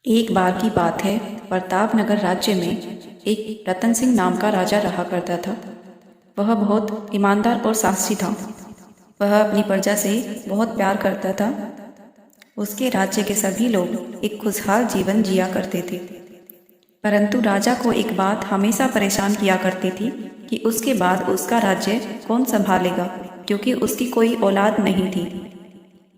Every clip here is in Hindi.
एक बार की बात है। प्रतापनगर राज्य में एक रतन सिंह नाम का राजा रहा करता था। वह बहुत ईमानदार और साहसी था। वह अपनी प्रजा से बहुत प्यार करता था। उसके राज्य के सभी लोग एक खुशहाल जीवन जिया करते थे। परंतु राजा को एक बात हमेशा परेशान किया करती थी कि उसके बाद उसका राज्य कौन संभालेगा, क्योंकि उसकी कोई औलाद नहीं थी।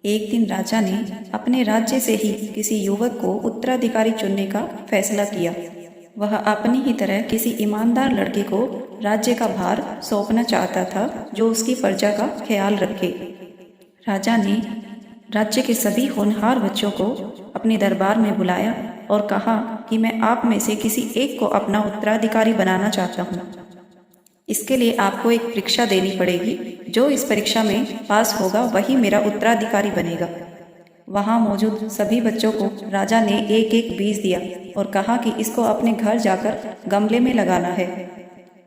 एक दिन राजा ने अपने राज्य से ही किसी युवक को उत्तराधिकारी चुनने का फैसला किया। वह अपनी ही तरह किसी ईमानदार लड़के को राज्य का भार सौंपना चाहता था, जो उसकी प्रजा का ख्याल रखे। राजा ने राज्य के सभी होनहार बच्चों को अपने दरबार में बुलाया और कहा कि मैं आप में से किसी एक को अपना उत्तराधिकारी बनाना चाहता हूँ। इसके लिए आपको एक परीक्षा देनी पड़ेगी। जो इस परीक्षा में पास होगा वही मेरा उत्तराधिकारी बनेगा। वहाँ मौजूद सभी बच्चों को राजा ने एक एक बीज दिया और कहा कि इसको अपने घर जाकर गमले में लगाना है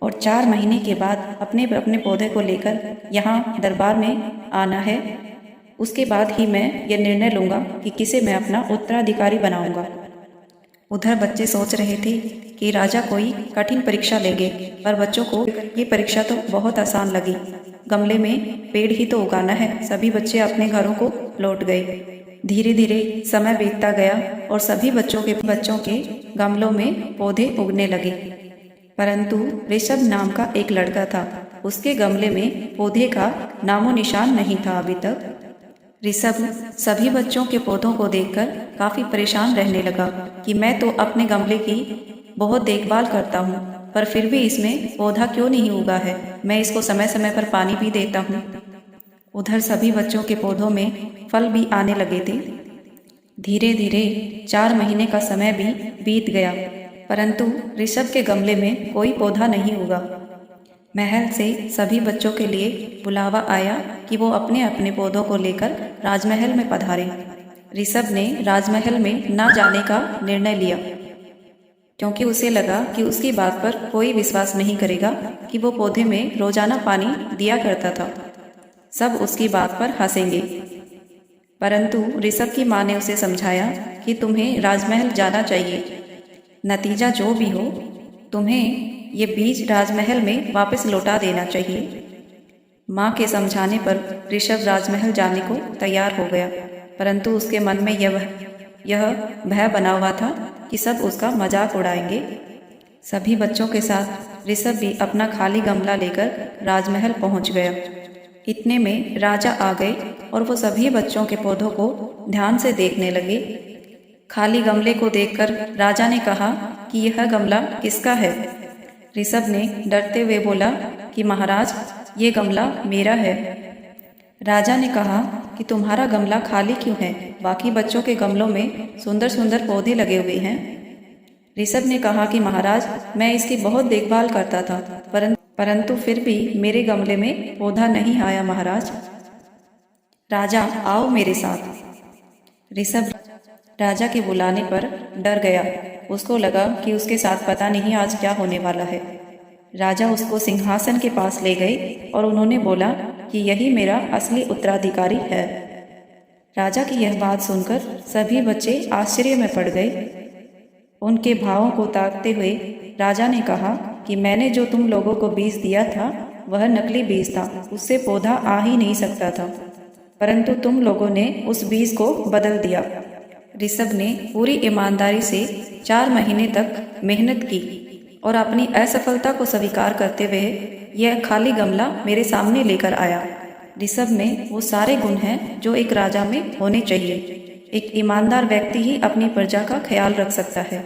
और 4 महीने के बाद अपने अपने पौधे को लेकर यहाँ दरबार में आना है। उसके बाद ही मैं यह निर्णय लूँगा कि किसे मैं अपना उत्तराधिकारी बनाऊँगा। उधर बच्चे सोच रहे थे कि राजा कोई कठिन परीक्षा लेंगे, पर बच्चों को ये परीक्षा तो बहुत आसान लगी। गमले में पेड़ ही तो उगाना है। सभी बच्चे अपने घरों को लौट गए। धीरे धीरे समय बीतता गया और सभी बच्चों के गमलों में पौधे उगने लगे। परंतु ऋषभ नाम का एक लड़का था। उसके गमले में पौधे का नामो निशान नहीं था अभी तक। ऋषभ सभी बच्चों के पौधों को देखकर काफ़ी परेशान रहने लगा कि मैं तो अपने गमले की बहुत देखभाल करता हूँ, पर फिर भी इसमें पौधा क्यों नहीं उगा है। मैं इसको समय समय पर पानी भी देता हूँ। उधर सभी बच्चों के पौधों में फल भी आने लगे थे। धीरे धीरे 4 महीने का समय भी बीत गया, परंतु ऋषभ के गमले में कोई पौधा नहीं उगा। महल से सभी बच्चों के लिए बुलावा आया कि वो अपने अपने पौधों को लेकर राजमहल में पधारें। ऋषभ ने राजमहल में न जाने का निर्णय लिया, क्योंकि उसे लगा कि उसकी बात पर कोई विश्वास नहीं करेगा कि वो पौधे में रोजाना पानी दिया करता था। सब उसकी बात पर हंसेंगे। परंतु ऋषभ की माँ ने उसे समझाया कि तुम्हें राजमहल जाना चाहिए। नतीजा जो भी हो, तुम्हें ये बीज राजमहल में वापस लौटा देना चाहिए। माँ के समझाने पर ऋषभ राजमहल जाने को तैयार हो गया, परंतु उसके मन में यह भय बना हुआ था कि सब उसका मजाक उड़ाएंगे। सभी बच्चों के साथ ऋषभ भी अपना खाली गमला लेकर राजमहल पहुंच गया। इतने में राजा आ गए और वो सभी बच्चों के पौधों को ध्यान से देखने लगे। खाली गमले को देखकर राजा ने कहा कि यह गमला किसका है। ऋषभ ने डरते हुए बोला कि महाराज, ये गमला मेरा है। राजा ने कहा कि तुम्हारा गमला खाली क्यों है? बाकी बच्चों के गमलों में सुंदर सुंदर पौधे लगे हुए हैं। ऋषभ ने कहा कि महाराज, मैं इसकी बहुत देखभाल करता था, परंतु फिर भी मेरे गमले में पौधा नहीं आया महाराज। राजा, आओ मेरे साथ। ऋषभ राजा के बुलाने पर डर गया। उसको लगा कि उसके साथ पता नहीं आज क्या होने वाला है। राजा उसको सिंहासन के पास ले गए और उन्होंने बोला कि यही मेरा असली उत्तराधिकारी है। राजा की यह बात सुनकर सभी बच्चे आश्चर्य में पड़ गए। उनके भावों को ताकते हुए राजा ने कहा कि मैंने जो तुम लोगों को बीज दिया था वह नकली बीज था, उससे पौधा आ ही नहीं सकता था, परंतु तुम लोगों ने उस बीज को बदल दिया। ऋषभ ने पूरी ईमानदारी से 4 महीने तक मेहनत की और अपनी असफलता को स्वीकार करते हुए यह खाली गमला मेरे सामने लेकर आया। ऋषभ में वो सारे गुण हैं जो एक राजा में होने चाहिए। एक ईमानदार व्यक्ति ही अपनी प्रजा का ख्याल रख सकता है।